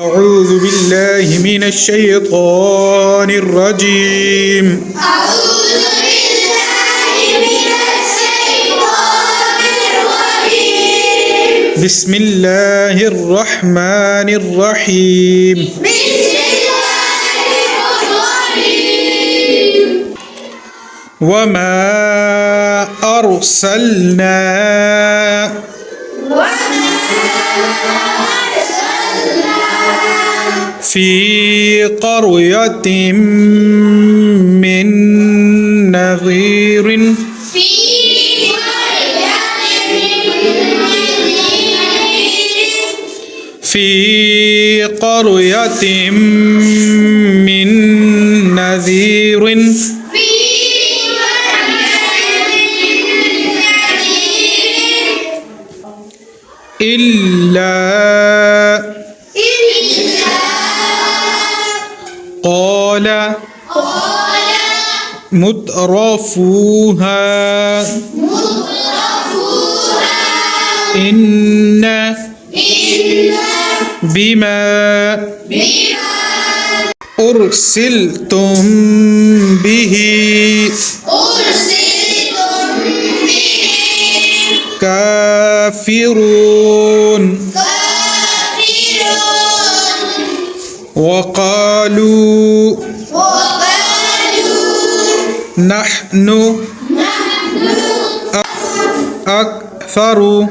أعوذ بالله من الشيطان الرجيم. أعوذ بالله من الشيطان الرجيم. بسم الله الرحمن الرحيم. بسم الله الرحيم. وما أرسلنا في قرية من نذير في قرية من نذير إلا قال مترفوها إنا بما أرسلتم به كافرون وقالوا نحن أكثر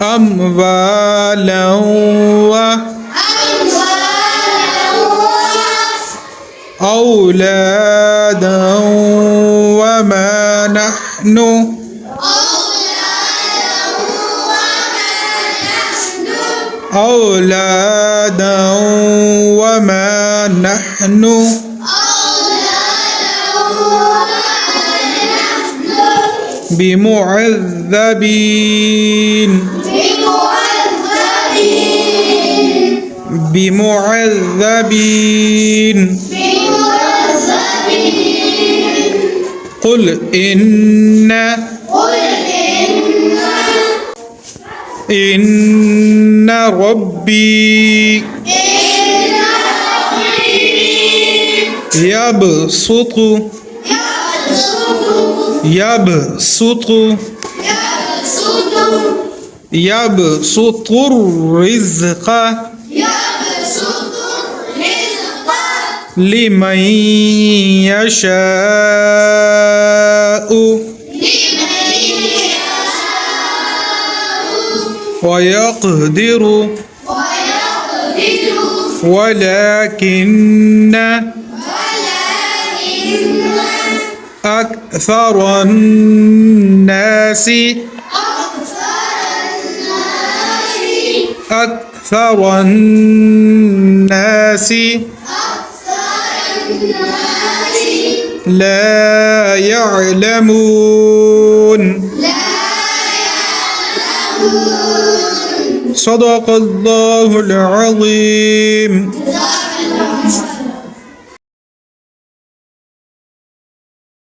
أموالا وأولادا وما نحن بمعذبين قل إن ربي يبسط الرزق لمن يشاء ويقدر ولكن أكثر الناس لا يعلمون. صدق الله العظيم.